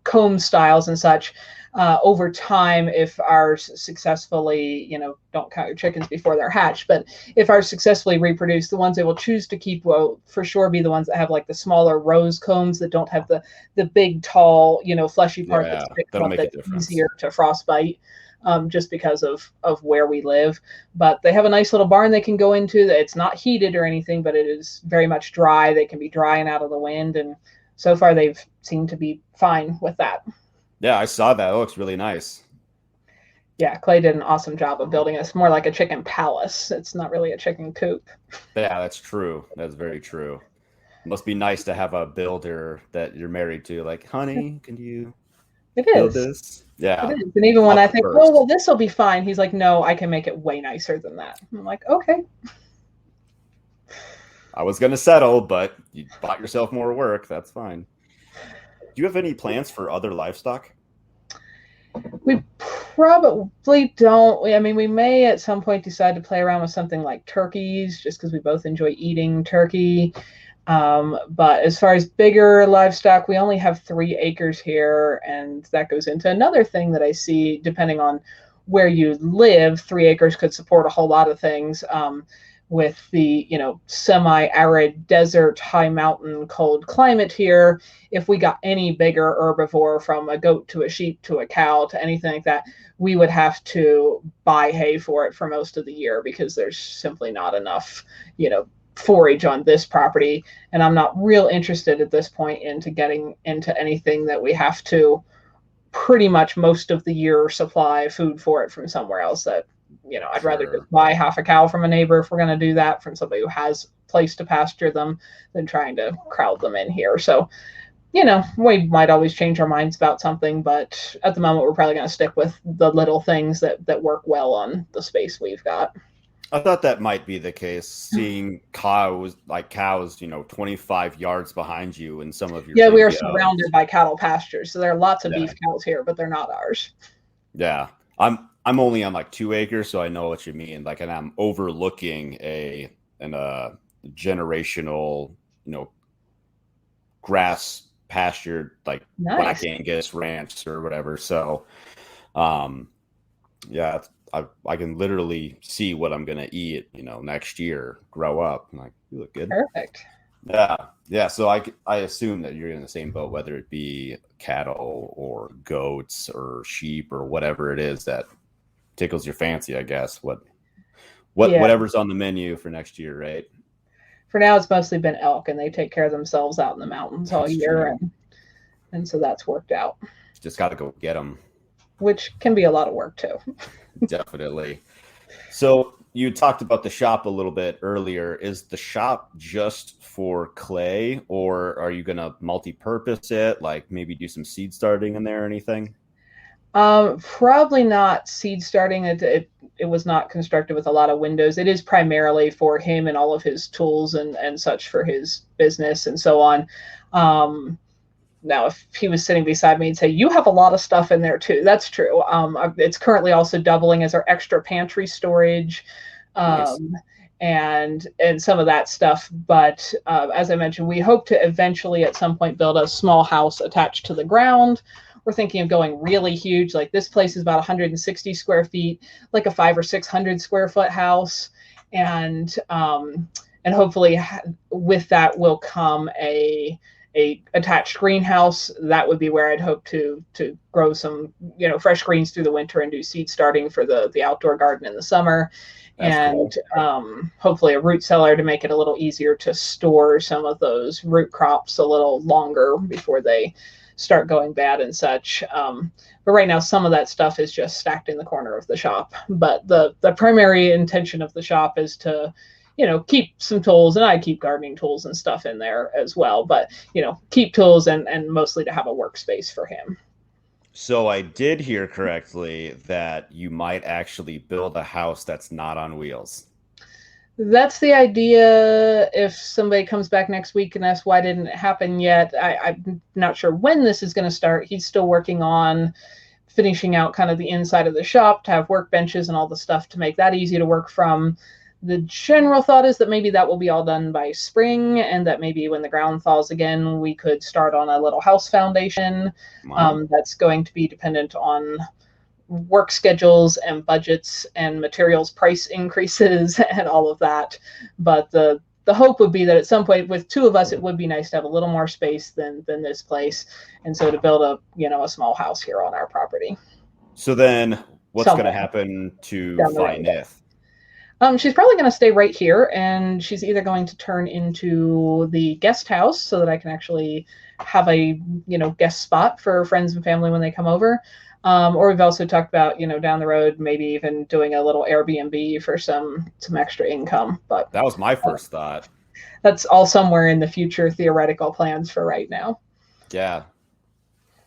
comb styles and such. Over time, if ours successfully, don't count your chickens before they're hatched, but if ours successfully reproduce, the ones they will choose to keep will for sure be the ones that have like the smaller rose combs that don't have the big, tall, fleshy part Yeah, that sticks that'll up make a that's difference. easier to frostbite. Just because of where we live. But they have a nice little barn they can go into. It's not heated or anything, but it is very much dry. They can be dry and out of the wind. And so far, they've seemed to be fine with that. Yeah, I saw that. It looks really nice. Yeah, Clay did an awesome job of building it. It's more like a chicken palace. It's not really a chicken coop. Yeah, that's true. That's very true. It must be nice to have a builder that you're married to. Like, honey, can you It build is. this? Yeah. It is. And even when Love I the think, first. oh, well, this will be fine, he's like, no, I can make it way nicer than that. I'm like, okay. I was gonna settle, but you bought yourself more work. That's fine. Do you have any plans for other livestock? We probably don't. I mean, we may at some point decide to play around with something like turkeys, just because we both enjoy eating turkey. But as far as bigger livestock, we only have 3 acres here, and that goes into another thing that I see. Depending on where you live, 3 acres could support a whole lot of things. With the semi-arid desert, high mountain, cold climate here, if we got any bigger herbivore, from a goat to a sheep to a cow to anything like that, we would have to buy hay for it for most of the year because there's simply not enough, forage on this property. And I'm not real interested at this point into getting into anything that we have to pretty much most of the year supply food for it from somewhere else. That I'd rather just buy half a cow from a neighbor if we're going to do that, from somebody who has a place to pasture them, than trying to crowd them in here. So, we might always change our minds about something, but at the moment, we're probably going to stick with the little things that work well on the space we've got. I thought that might be the case. Seeing cows, 25 yards behind you in some of your Yeah, we are videos. surrounded by cattle pastures, so there are lots of Yeah. beef cows here, but they're not ours. Yeah, I'm only on like 2 acres, so I know what you mean. Like, and I'm overlooking a generational, grass pastured, like Nice. Black Angus ranch or whatever. So, yeah, I can literally see what I'm gonna eat, next year, grow up. I'm like, you look good. Perfect. Yeah. So I assume that you're in the same boat, whether it be cattle or goats or sheep or whatever it is that tickles your fancy, I guess. Whatever's on the menu for next year, right? For now, it's mostly been elk, and they take care of themselves out in the mountains all That's year, true. and so that's worked out, Just got to go get them. which can be a lot of work too. Definitely. So you talked about the shop a little bit earlier. Is the shop just for clay, or are you going to multi-purpose it? Like maybe do some seed starting in there or anything? Probably not seed starting. It was not constructed with a lot of windows. It is primarily for him and all of his tools and such for his business and so on. Now, if he was sitting beside me, he'd say, "You have a lot of stuff in there too." That's true. It's currently also doubling as our extra pantry storage. Nice. And some of that stuff. But as I mentioned, we hope to eventually at some point build a small house attached to the ground. We're thinking of going really huge. Like this place is about 160 square feet, like a 500 or 600 square foot house. And hopefully with that will come a attached greenhouse. That would be where I'd hope to grow some, fresh greens through the winter and do seed starting for the outdoor garden in the summer. That's And cool. hopefully a root cellar to make it a little easier to store some of those root crops a little longer before they start going bad and such. But right now, some of that stuff is just stacked in the corner of the shop. But the primary intention of the shop is to, keep some tools, and I keep gardening tools and stuff in there as well. But, keep tools and mostly to have a workspace for him. So I did hear correctly that you might actually build a house that's not on wheels. That's the idea. If somebody comes back next week and asks why didn't it happen yet, I'm not sure when this is going to start. He's still working on finishing out kind of the inside of the shop to have workbenches and all the stuff to make that easy to work from. The general thought is that maybe that will be all done by spring, and that maybe when the ground thaws again, we could start on a little house foundation. Wow. That's going to be dependent on work schedules and budgets and materials price increases and all of that. But the hope would be that at some point with two of us, it would be nice to have a little more space than this place. And so to build a small house here on our property. So then what's going to Somewhere happen to down the find road. Nyth? She's probably going to stay right here, and she's either going to turn into the guest house so that I can actually have a guest spot for friends and family when they come over. Or we've also talked about, down the road, maybe even doing a little Airbnb for some extra income. But That was my first thought. that's all somewhere in the future theoretical plans for right now. Yeah.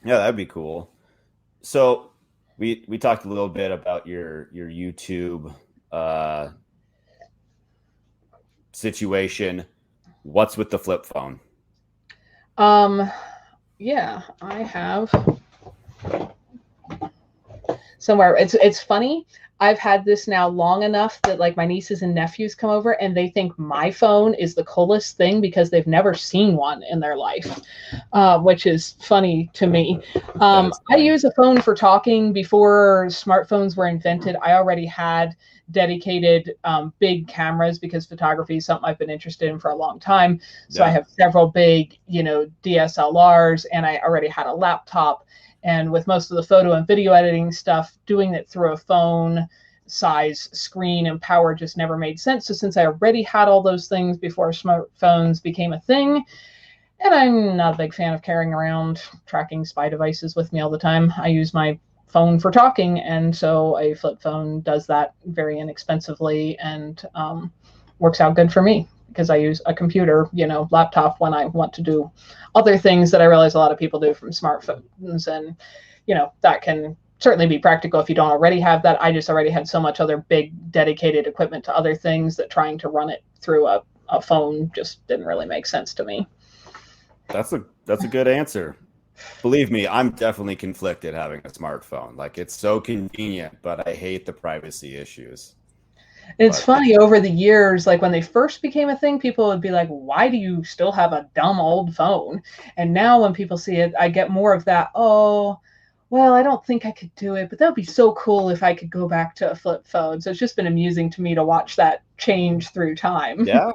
Yeah, that'd be cool. So we talked a little bit about your YouTube situation. What's with the flip phone? Yeah, I have somewhere. It's funny. I've had this now long enough that like my nieces and nephews come over and they think my phone is the coolest thing because they've never seen one in their life, which is funny to me. I use a phone for talking. Before smartphones were invented, I already had dedicated big cameras because photography is something I've been interested in for a long time. So I have several big, DSLRs, and I already had a laptop. And with most of the photo and video editing stuff, doing it through a phone size screen and power just never made sense. So since I already had all those things before smartphones became a thing, and I'm not a big fan of carrying around tracking spy devices with me all the time, I use my phone for talking. And so a flip phone does that very inexpensively and works out good for me, because I use a computer, laptop when I want to do other things that I realize a lot of people do from smartphones. And, that can certainly be practical if you don't already have that. I just already had so much other big dedicated equipment to other things that trying to run it through a phone just didn't really make sense to me. That's a good answer. Believe me, I'm definitely conflicted having a smartphone. Like, it's so convenient, but I hate the privacy issues. It's funny, over the years, like when they first became a thing, people would be like, why do you still have a dumb old phone? And now when people see it, I get more of that, oh, well, I don't think I could do it, but that would be so cool if I could go back to a flip phone. So it's just been amusing to me to watch that change through time. Yeah.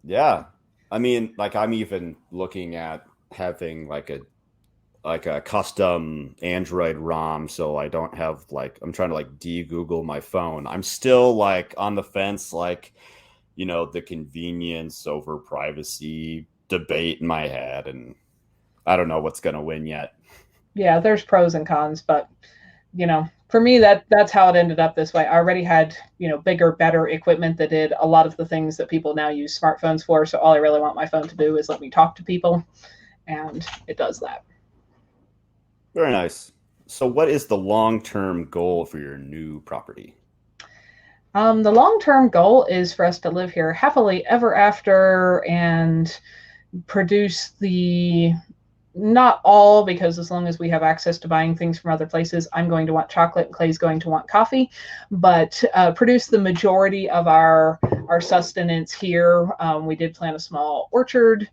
Yeah. I mean, like, I'm even looking at having like a custom Android ROM, so I don't have I'm trying to de-Google my phone. I'm still on the fence, the convenience over privacy debate in my head, and I don't know what's gonna win yet. Yeah, there's pros and cons, but for me, that's how it ended up this way. I already had bigger, better equipment that did a lot of the things that people now use smartphones for. So all I really want my phone to do is let me talk to people, and it does that. Very nice. So what is the long-term goal for your new property? The long-term goal is for us to live here happily ever after and produce not all, because as long as we have access to buying things from other places, I'm going to want chocolate and Clay's going to want coffee, but produce the majority of our sustenance here. We did plant a small orchard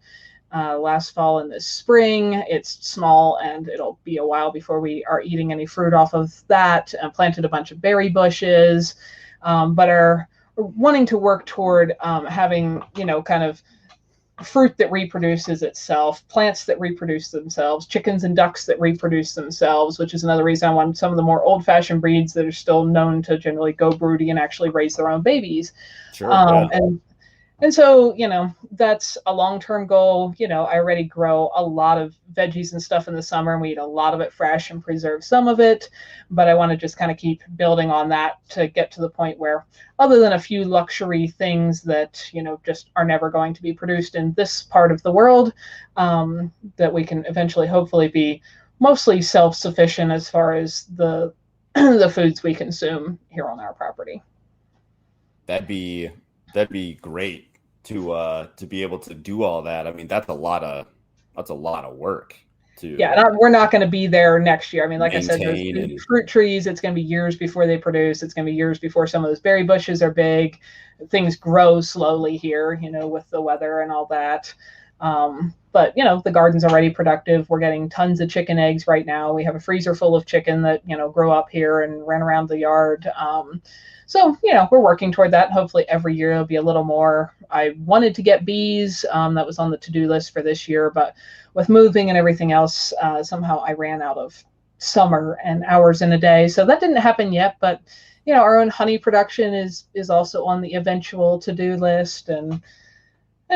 last fall and this spring. It's small and it'll be a while before we are eating any fruit off of that. Planted a bunch of berry bushes, but are wanting to work toward having, kind of fruit that reproduces itself, plants that reproduce themselves, chickens and ducks that reproduce themselves, which is another reason I want some of the more old-fashioned breeds that are still known to generally go broody and actually raise their own babies. Sure. Yeah. And so, that's a long-term goal. I already grow a lot of veggies and stuff in the summer, and we eat a lot of it fresh and preserve some of it. But I want to just kind of keep building on that to get to the point where, other than a few luxury things that, just are never going to be produced in this part of the world, that we can eventually hopefully be mostly self-sufficient as far as the the foods we consume here on our property. That'd be great to be able to do all that. I mean, that's a lot of work Yeah, to we're not going to be there next year. I mean, like I said, there's maintain and fruit trees. It's going to be years before they produce. It's going to be years before some of those berry bushes are big. Things grow slowly here, with the weather and all that. But the garden's already productive. We're getting tons of chicken eggs right now. We have a freezer full of chicken that grow up here and run around the yard. So we're working toward that. Hopefully every year it'll be a little more. I wanted to get bees. That was on the to-do list for this year, but with moving and everything else, somehow I ran out of summer and hours in a day. So that didn't happen yet, but our own honey production is also on the eventual to-do list, and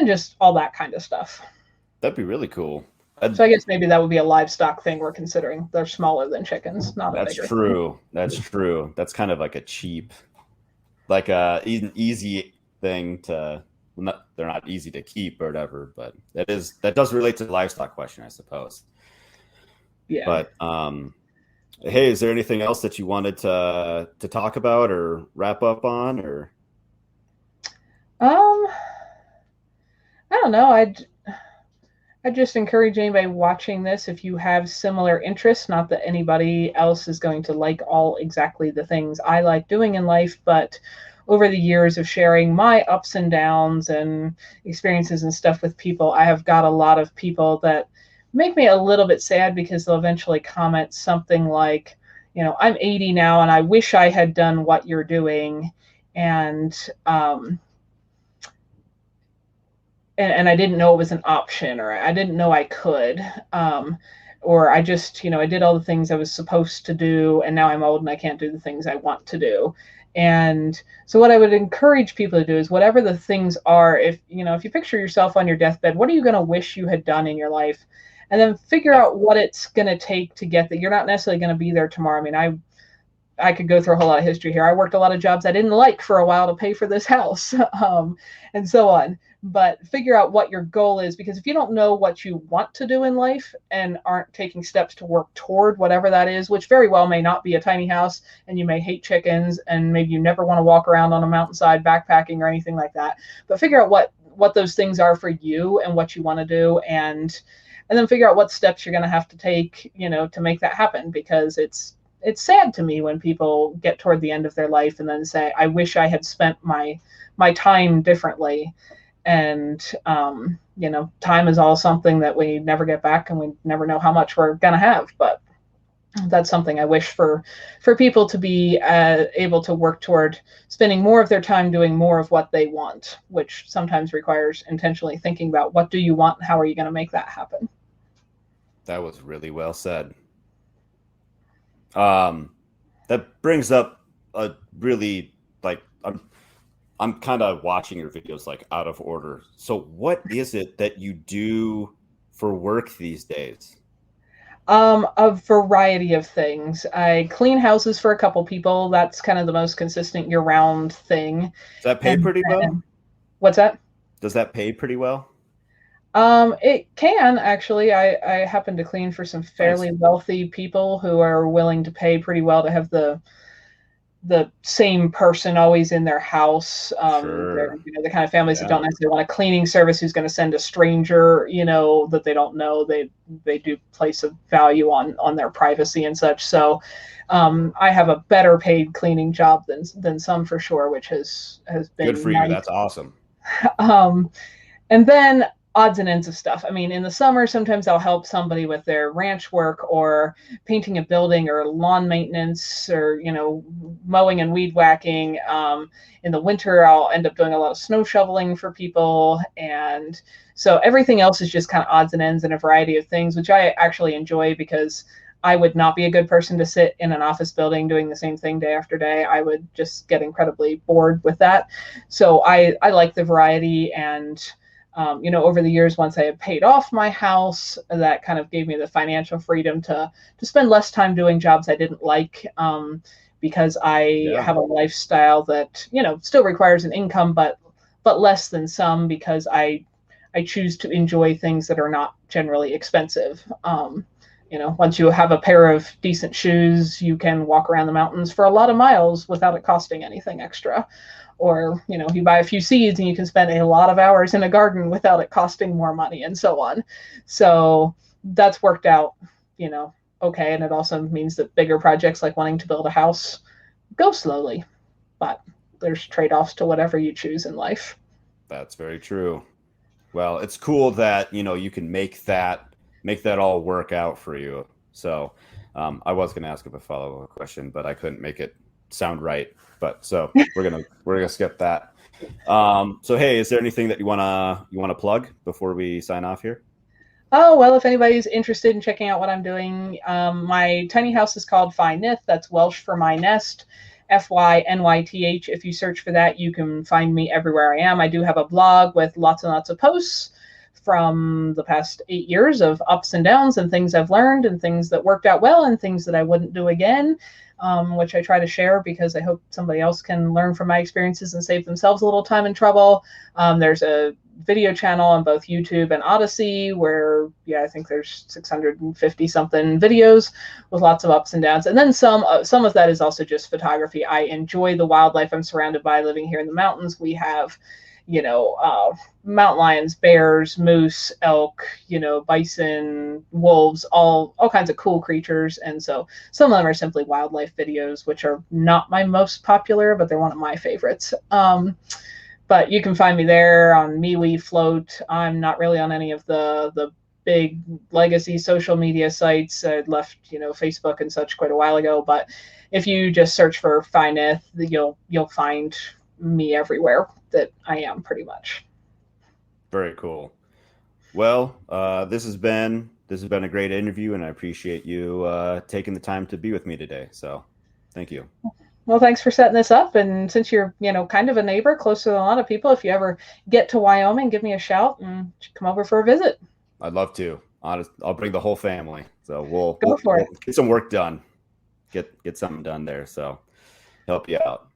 just all that kind of stuff. that'd be really cool. So I guess maybe that would be a livestock thing we're considering. They're smaller than chickens, not a That's bigger true. That's true. That's kind of like a cheap, like an easy thing to. They're not easy to keep or whatever, but that does relate to the livestock question, I suppose. Yeah. But hey, is there anything else that you wanted to talk about or wrap up on, or? Um, I don't know. I just encourage anybody watching this, if you have similar interests, not that anybody else is going to like all exactly the things I like doing in life, but over the years of sharing my ups and downs and experiences and stuff with people, I have got a lot of people that make me a little bit sad, because they'll eventually comment something like, I'm 80 now and I wish I had done what you're doing. And, and I didn't know it was an option, or I didn't know I could, or I just, I did all the things I was supposed to do, and now I'm old and I can't do the things I want to do. And so what I would encourage people to do is, whatever the things are, if you picture yourself on your deathbed, what are you going to wish you had done in your life? And then figure out what it's going to take to get that. You're not necessarily going to be there tomorrow. I mean, I could go through a whole lot of history here. I worked a lot of jobs I didn't like for a while to pay for this house, and so on. But figure out what your goal is, because if you don't know what you want to do in life and aren't taking steps to work toward whatever that is, which very well may not be a tiny house, and you may hate chickens, and maybe you never want to walk around on a mountainside backpacking or anything like that, but figure out what those things are for you and what you want to do, and then figure out what steps you're going to have to take, to make that happen. Because it's sad to me when people get toward the end of their life and then say, I wish I had spent my time differently. And, time is all something that we never get back, and we never know how much we're going to have. But that's something I wish for people to be able to work toward, spending more of their time doing more of what they want, which sometimes requires intentionally thinking about, what do you want and how are you going to make that happen? That was really well said. That brings up a really, like, I'm kind of watching your videos like out of order. So what is it that you do for work these days? A variety of things. I clean houses for a couple people. That's kind of the most consistent year-round thing. Does that pay And pretty well? what's that? Does that pay pretty well? It can actually. I happen to clean for some fairly Nice. wealthy people who are willing to pay pretty well to have the same person always in their house. They're Sure. the kind of families that Yeah. don't necessarily want a cleaning service who's going to send a stranger, that they don't know. They do place a value on their privacy and such. So I have a better paid cleaning job than some for sure, which has Good been for you. nice. That's awesome. Um, and then odds and ends of stuff. I mean, in the summer, sometimes I'll help somebody with their ranch work, or painting a building, or lawn maintenance, or, mowing and weed whacking. In the winter, I'll end up doing a lot of snow shoveling for people. And so everything else is just kind of odds and ends and a variety of things, which I actually enjoy, because I would not be a good person to sit in an office building doing the same thing day after day. I would just get incredibly bored with that. So I like the variety. And over the years, once I had paid off my house, that kind of gave me the financial freedom to spend less time doing jobs I didn't like, because I Yeah. have a lifestyle that still requires an income, but less than some, because I choose to enjoy things that are not generally expensive. Once you have a pair of decent shoes, you can walk around the mountains for a lot of miles without it costing anything extra. Or, you buy a few seeds and you can spend a lot of hours in a garden without it costing more money, and so on. So that's worked out, okay. And it also means that bigger projects like wanting to build a house go slowly, but there's trade-offs to whatever you choose in life. That's very true. Well, it's cool that you can make that all work out for you. So, I was going to ask a follow-up question, but I couldn't make it sound right. But so we're gonna skip that. So hey, is there anything that you wanna plug before we sign off here? Oh, well, if anybody's interested in checking out what I'm doing, my tiny house is called Nyth. That's Welsh for my nest, Fynyth. If you search for that, you can find me everywhere I am. I do have a blog with lots and lots of posts from the past 8 years of ups and downs and things I've learned and things that worked out well and things that I wouldn't do again, which I try to share because I hope somebody else can learn from my experiences and save themselves a little time and trouble. There's a video channel on both YouTube and Odyssey where, I think there's 650 something videos with lots of ups and downs. And then some of that is also just photography. I enjoy the wildlife I'm surrounded by living here in the mountains. We have, mountain lions, bears, moose, elk, bison, wolves, all kinds of cool creatures. And so some of them are simply wildlife videos, which are not my most popular, but they're one of my favorites. But you can find me there on MeWe, Float. I'm not really on any of the big legacy social media sites. I left, Facebook and such quite a while ago. But if you just search for Nyth, you'll find me everywhere that I am, pretty much. Very cool. Well, this has been a great interview, and I appreciate you taking the time to be with me today. So, thank you. Well, thanks for setting this up. And since you're, kind of a neighbor, closer than a lot of people, if you ever get to Wyoming, give me a shout and come over for a visit. I'd love to. I'll bring the whole family. So Go for we'll it. get some work done. Get something done there. So help you out.